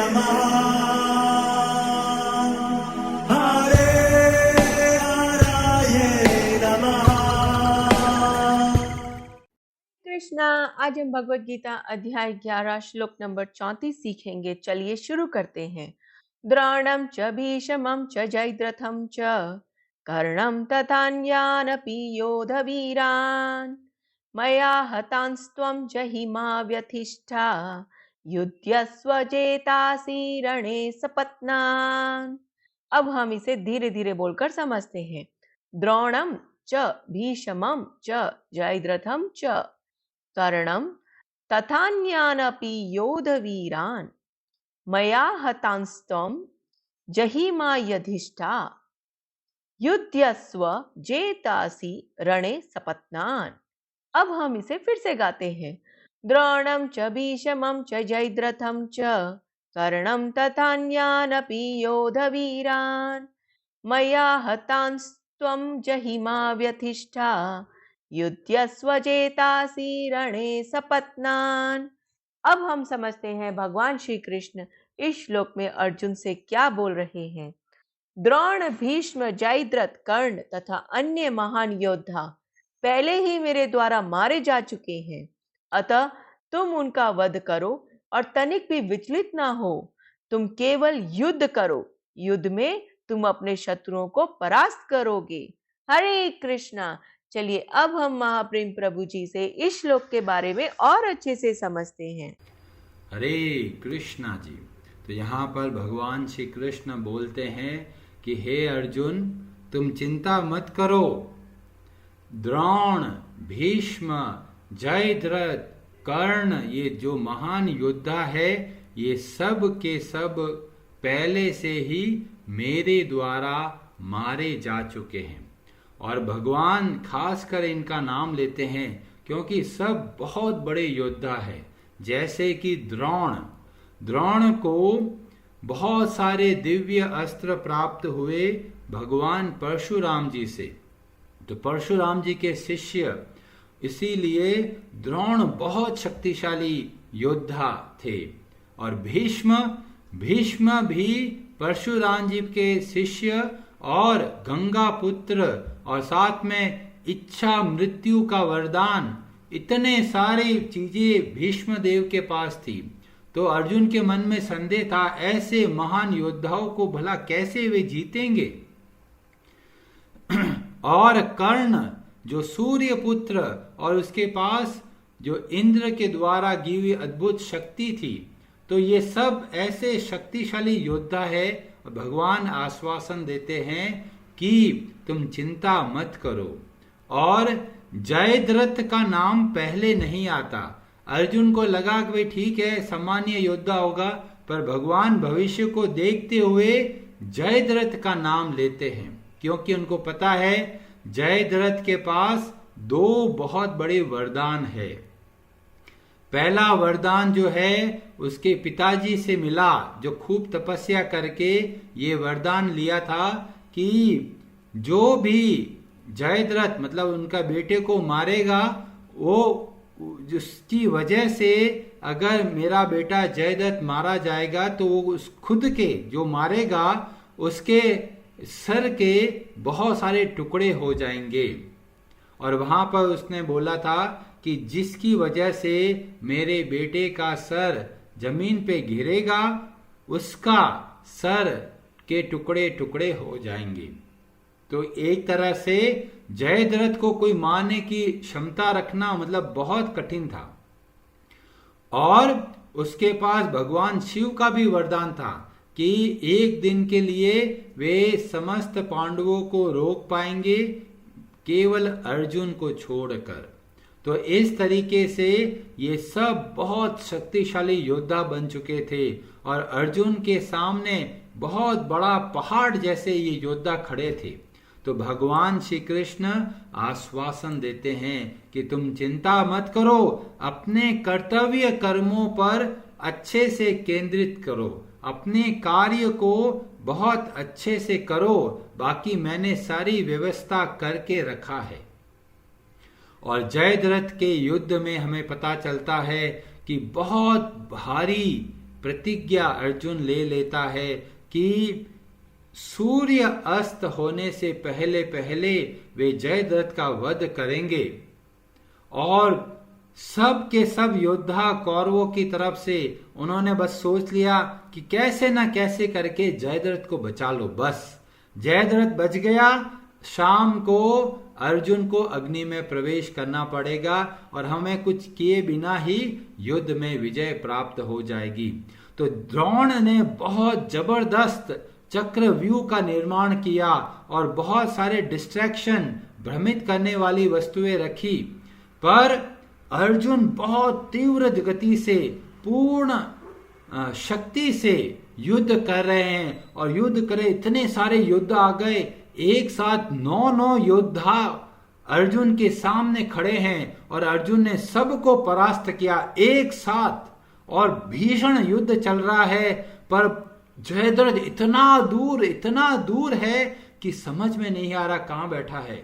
नमः हरे हराय नमः। कृष्णा, आज हम भगवत गीता अध्याय 11 श्लोक नंबर 34 सीखेंगे। चलिए शुरू करते हैं। द्रोणं च भीष्मं च जयद्रथं च कर्णं तथान्यानपि योधवीरान् मया हतांस्त्वं जहिमा व्यथिष्ठा युध्यस्व जेतासि रणे सपत्नान्। अब हम इसे धीरे धीरे बोलकर समझते हैं। द्रोणं च भीष्मं च जयद्रथं च कर्णं तथान्यानपि योधवीरान् मया हतांस्त्वं जहिमा यधिष्ठा युध्यस्व जेतासि रणे सपत्नान्। अब हम इसे फिर से गाते हैं। द्रोणं च भीष्मं च जयद्रथं च कर्णं तथान्यानपि योधवीरान् मया हतांस्त्वं जहिमा व्यथिष्ठा युध्यस्व जेतासि रणे सपत्नान्। अब हम समझते हैं भगवान श्री कृष्ण इस श्लोक में अर्जुन से क्या बोल रहे हैं। द्रोण, भीष्म, जयद्रथ, कर्ण तथा अन्य महान योद्धा पहले ही मेरे द्वारा मारे जा चुके हैं, अतः तुम उनका वध करो और तनिक भी विचलित ना हो। तुम केवल युद्ध करो, युद्ध में तुम अपने शत्रुओं को परास्त करोगे। हरे कृष्णा। चलिए अब हम महाप्रेम प्रभु जी से इस श्लोक के बारे में और अच्छे से समझते हैं। हरे कृष्णा जी। तो यहाँ पर भगवान श्री कृष्ण बोलते हैं कि हे अर्जुन, तुम चिंता मत करो। द्रोण, भीष्म, जयद्रथ, कर्ण, ये जो महान योद्धा है, ये सब के सब पहले से ही मेरे द्वारा मारे जा चुके हैं। और भगवान खासकर इनका नाम लेते हैं क्योंकि सब बहुत बड़े योद्धा है। जैसे कि द्रोण को बहुत सारे दिव्य अस्त्र प्राप्त हुए भगवान परशुराम जी से, तो परशुराम जी के शिष्य, इसीलिए द्रोण बहुत शक्तिशाली योद्धा थे। और भीष्म भी परशुराम जी के शिष्य और गंगा पुत्र, और साथ में इच्छा मृत्यु का वरदान, इतने सारी चीजें भीष्म देव के पास थी। तो अर्जुन के मन में संदेह था, ऐसे महान योद्धाओं को भला कैसे वे जीतेंगे। और कर्ण जो सूर्य पुत्र, और उसके पास जो इंद्र के द्वारा दी हुई अद्भुत शक्ति थी, तो ये सब ऐसे शक्तिशाली योद्धा है। भगवान आश्वासन देते हैं कि तुम चिंता मत करो। और जयद्रथ का नाम पहले नहीं आता। अर्जुन को लगा कि भाई ठीक है, सामान्य योद्धा होगा, पर भगवान भविष्य को देखते हुए जयद्रथ का नाम लेते हैं, क्योंकि उनको पता है जयद्रथ के पास दो बहुत बड़े वरदान है। पहला वरदान जो है उसके पिताजी से मिला, जो खूब तपस्या करके ये वरदान लिया था कि जो भी जयद्रथ मतलब उनका बेटे को मारेगा, वो जिसकी वजह से अगर मेरा बेटा जयद्रथ मारा जाएगा तो वो उस खुद के जो मारेगा उसके सर के बहुत सारे टुकड़े हो जाएंगे। और वहां पर उसने बोला था कि जिसकी वजह से मेरे बेटे का सर जमीन पे गिरेगा, उसका सर के टुकड़े टुकड़े हो जाएंगे। तो एक तरह से जयद्रथ को कोई मारने की क्षमता रखना मतलब बहुत कठिन था। और उसके पास भगवान शिव का भी वरदान था कि एक दिन के लिए वे समस्त पांडवों को रोक पाएंगे, केवल अर्जुन को छोड़कर। तो इस तरीके से ये सब बहुत शक्तिशाली योद्धा बन चुके थे, और अर्जुन के सामने बहुत बड़ा पहाड़ जैसे ये योद्धा खड़े थे। तो भगवान श्री कृष्ण आश्वासन देते हैं कि तुम चिंता मत करो, अपने कर्तव्य कर्मों पर अच्छे से केंद्रित करो, अपने कार्य को बहुत अच्छे से करो, बाकी मैंने सारी व्यवस्था करके रखा है। और जयद्रथ के युद्ध में हमें पता चलता है कि बहुत भारी प्रतिज्ञा अर्जुन ले लेता है कि सूर्य अस्त होने से पहले पहले वे जयद्रथ का वध करेंगे। और सब के सब योद्धा कौरवों की तरफ से उन्होंने बस सोच लिया कि कैसे ना कैसे करके जयद्रथ को बचा लो। बस जयद्रथ बच गया, शाम को अर्जुन को अग्नि में प्रवेश करना पड़ेगा और हमें कुछ किए बिना ही युद्ध में विजय प्राप्त हो जाएगी। तो द्रोण ने बहुत जबरदस्त चक्रव्यूह का निर्माण किया और बहुत सारे डिस्ट्रैक्शन, भ्रमित करने वाली वस्तुएं रखी, पर अर्जुन बहुत तीव्र गति से, पूर्ण शक्ति से युद्ध कर रहे हैं। और युद्ध करे, इतने सारे योद्धा आ गए, एक साथ 9 योद्धा अर्जुन के सामने खड़े हैं और अर्जुन ने सबको परास्त किया एक साथ। और भीषण युद्ध चल रहा है, पर जयद्रथ इतना दूर है कि समझ में नहीं आ रहा कहां बैठा है।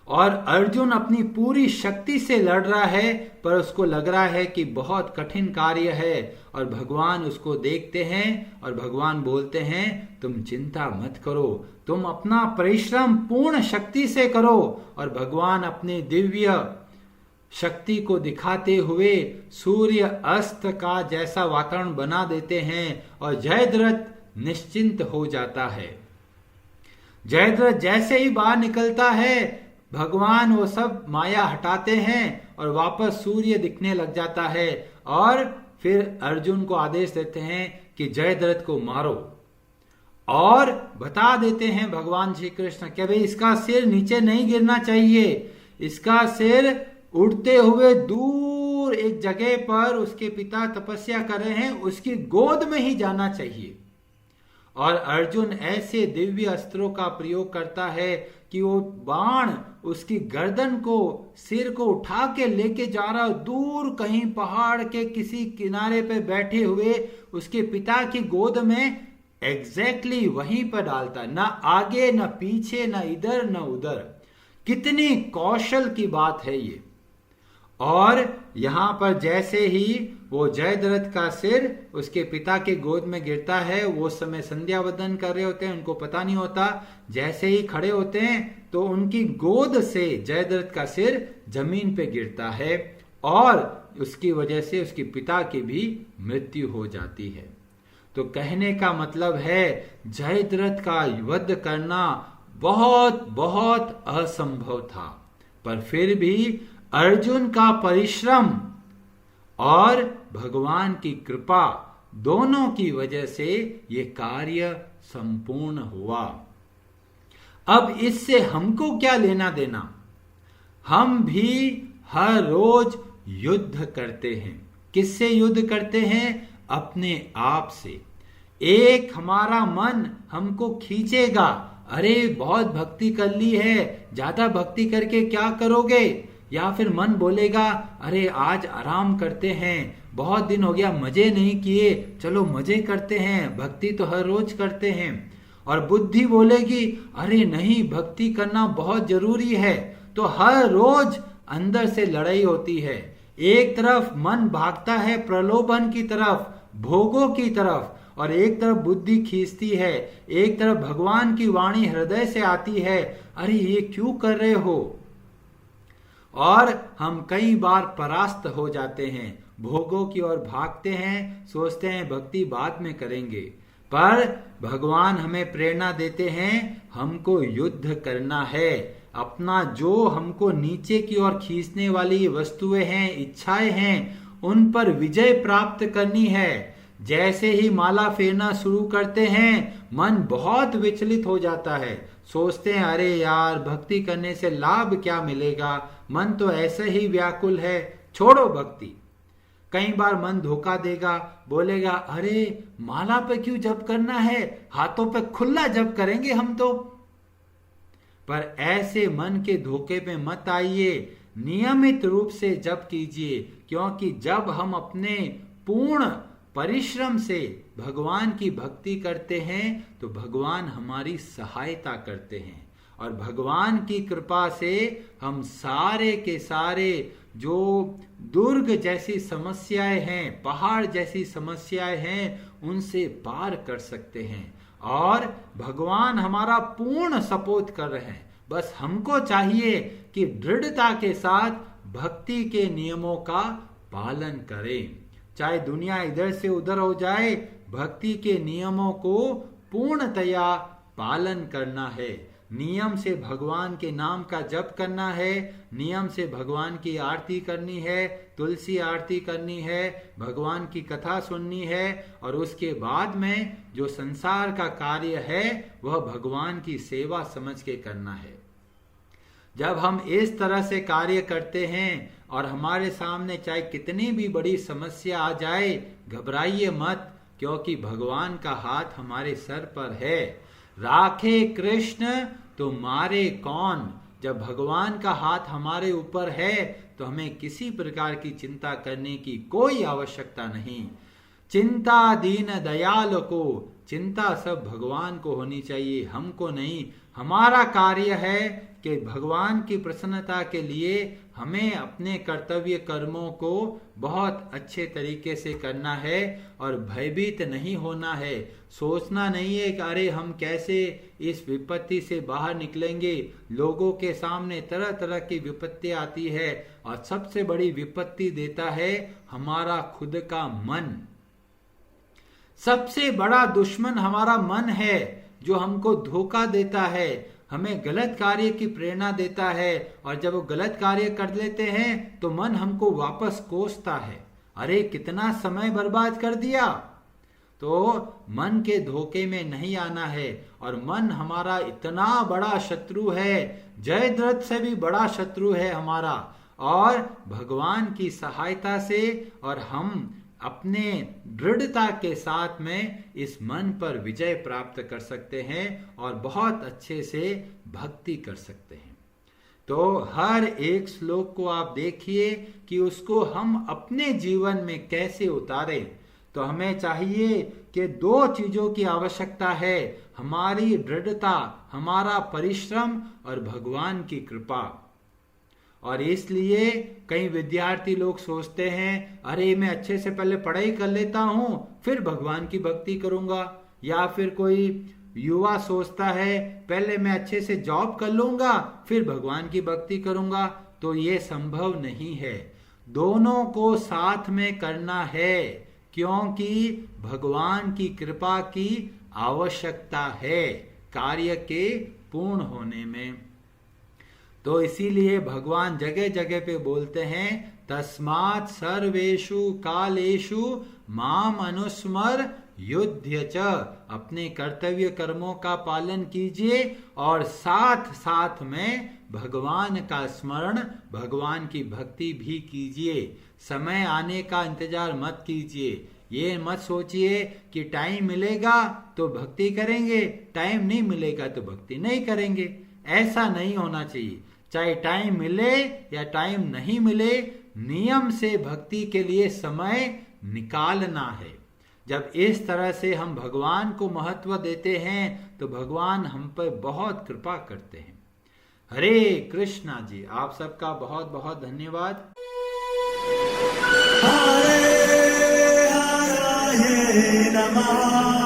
और अर्जुन अपनी पूरी शक्ति से लड़ रहा है, पर उसको लग रहा है कि बहुत कठिन कार्य है। और भगवान उसको देखते हैं और भगवान बोलते हैं, तुम चिंता मत करो, तुम अपना परिश्रम पूर्ण शक्ति से करो। और भगवान अपने दिव्य शक्ति को दिखाते हुए सूर्य अस्त का जैसा वातावरण बना देते हैं और जयद्रथ निश्चिंत हो जाता है। जयद्रथ जैसे ही बाहर निकलता है, भगवान वो सब माया हटाते हैं और वापस सूर्य दिखने लग जाता है। और फिर अर्जुन को आदेश देते हैं कि जयद्रथ को मारो। और बता देते हैं भगवान श्री कृष्ण कि भाई इसका सिर नीचे नहीं गिरना चाहिए, इसका सिर उड़ते हुए दूर एक जगह पर उसके पिता तपस्या कर रहे हैं, उसकी गोद में ही जाना चाहिए। और अर्जुन ऐसे दिव्य अस्त्रों का प्रयोग करता है कि वो बाण उसकी गर्दन को, सिर को उठा के लेके जा रहा, दूर कहीं पहाड़ के किसी किनारे पे बैठे हुए उसके पिता की गोद में एग्जैक्टली वहीं पर डालता, ना आगे ना पीछे, ना इधर ना उधर। कितनी कौशल की बात है ये। और यहां पर जैसे ही वो जयद्रथ का सिर उसके पिता के गोद में गिरता है, वो समय संध्या वंदन कर रहे होते हैं, उनको पता नहीं होता। जैसे ही खड़े होते हैं तो उनकी गोद से जयद्रथ का सिर जमीन पे गिरता है और उसकी वजह से उसके पिता की भी मृत्यु हो जाती है। तो कहने का मतलब है जयद्रथ का वध करना बहुत बहुत असंभव था, पर फिर भी अर्जुन का परिश्रम और भगवान की कृपा दोनों की वजह से ये कार्य संपूर्ण हुआ। अब इससे हमको क्या लेना देना? हम भी हर रोज युद्ध करते हैं। किससे युद्ध करते हैं? अपने आप से। एक हमारा मन हमको खींचेगा, अरे बहुत भक्ति कर ली है, ज्यादा भक्ति करके क्या करोगे? या फिर मन बोलेगा, अरे आज आराम करते हैं, बहुत दिन हो गया मजे नहीं किए, चलो मजे करते हैं, भक्ति तो हर रोज करते हैं। और बुद्धि बोलेगी, अरे नहीं भक्ति करना बहुत जरूरी है। तो हर रोज अंदर से लड़ाई होती है। एक तरफ मन भागता है प्रलोभन की तरफ, भोगों की तरफ, और एक तरफ बुद्धि खींचती है, एक तरफ भगवान की वाणी हृदय से आती है, अरे ये क्यों कर रहे हो? और हम कई बार परास्त हो जाते हैं, भोगों की ओर भागते हैं, सोचते हैं भक्ति बाद में करेंगे। पर भगवान हमें प्रेरणा देते हैं, हमको युद्ध करना है। अपना जो हमको नीचे की ओर खींचने वाली वस्तुएं हैं, इच्छाएं हैं, उन पर विजय प्राप्त करनी है। जैसे ही माला फेरना शुरू करते हैं, मन बहुत विचलित हो जाता है, सोचते हैं अरे यार भक्ति करने से लाभ क्या मिलेगा, मन तो ऐसे ही व्याकुल है, छोड़ो भक्ति। कई बार मन धोखा देगा, बोलेगा अरे माला पे क्यों जप करना है, हाथों पे खुला जप करेंगे हम तो। पर ऐसे मन के धोखे पे मत आइए, नियमित रूप से जप कीजिए, क्योंकि जब हम अपने पूर्ण परिश्रम से भगवान की भक्ति करते हैं तो भगवान हमारी सहायता करते हैं और भगवान की कृपा से हम सारे के सारे जो दुर्ग जैसी समस्याएं हैं, पहाड़ जैसी समस्याएं हैं, उनसे पार कर सकते हैं। और भगवान हमारा पूर्ण सपोर्ट कर रहे हैं। बस हमको चाहिए कि दृढ़ता के साथ भक्ति के नियमों का पालन करें। चाहे दुनिया इधर से उधर हो जाए, भक्ति के नियमों को पूर्णतया पालन करना है। नियम से भगवान के नाम का जप करना है, नियम से भगवान की आरती करनी है, तुलसी आरती करनी है, भगवान की कथा सुननी है, और उसके बाद में जो संसार का कार्य है वह भगवान की सेवा समझ के करना है। जब हम इस तरह से कार्य करते हैं और हमारे सामने चाहे कितनी भी बड़ी समस्या आ जाए, घबराइए मत, क्योंकि भगवान का हाथ हमारे सर पर है। राखे कृष्ण तो मारे कौन। जब भगवान का हाथ हमारे ऊपर है तो हमें किसी प्रकार की चिंता करने की कोई आवश्यकता नहीं। चिंता दीन दयाल को, चिंता सब भगवान को होनी चाहिए, हमको नहीं। हमारा कार्य है कि भगवान की प्रसन्नता के लिए हमें अपने कर्तव्य कर्मों को बहुत अच्छे तरीके से करना है और भयभीत नहीं होना है। सोचना नहीं है कि अरे हम कैसे इस विपत्ति से बाहर निकलेंगे। लोगों के सामने तरह तरह की विपत्ति आती है और सबसे बड़ी विपत्ति देता है हमारा खुद का मन। सबसे बड़ा दुश्मन हमारा मन है, जो हमको धोखा देता है, हमें गलत कार्य की प्रेरणा देता है, और जब वो गलत कार्य कर लेते हैं तो मन हमको वापस कोसता है, अरे कितना समय बर्बाद कर दिया। तो मन के धोखे में नहीं आना है। और मन हमारा इतना बड़ा शत्रु है, जयद्रथ से भी बड़ा शत्रु है हमारा। और भगवान की सहायता से और हम अपने दृढ़ता के साथ में इस मन पर विजय प्राप्त कर सकते हैं और बहुत अच्छे से भक्ति कर सकते हैं। तो हर एक श्लोक को आप देखिए कि उसको हम अपने जीवन में कैसे उतारें। तो हमें चाहिए कि दो चीजों की आवश्यकता है, हमारी दृढ़ता, हमारा परिश्रम और भगवान की कृपा। और इसलिए कई विद्यार्थी लोग सोचते हैं अरे मैं अच्छे से पहले पढ़ाई कर लेता हूं फिर भगवान की भक्ति करूंगा, या फिर कोई युवा सोचता है पहले मैं अच्छे से जॉब कर लूंगा फिर भगवान की भक्ति करूंगा। तो ये संभव नहीं है, दोनों को साथ में करना है, क्योंकि भगवान की कृपा की आवश्यकता है कार्य के पूर्ण होने में। तो इसीलिए भगवान जगह जगह पे बोलते हैं तस्मात् सर्वेषु कालेषु माम अनुस्मर युध्य च। अपने कर्तव्य कर्मों का पालन कीजिए और साथ साथ में भगवान का स्मरण, भगवान की भक्ति भी कीजिए। समय आने का इंतजार मत कीजिए, ये मत सोचिए कि टाइम मिलेगा तो भक्ति करेंगे, टाइम नहीं मिलेगा तो भक्ति नहीं करेंगे। ऐसा नहीं होना चाहिए। चाहे टाइम मिले या टाइम नहीं मिले, नियम से भक्ति के लिए समय निकालना है। जब इस तरह से हम भगवान को महत्व देते हैं तो भगवान हम पर बहुत कृपा करते हैं। हरे कृष्णा जी, आप सबका बहुत बहुत धन्यवाद। हरे हरे नमः।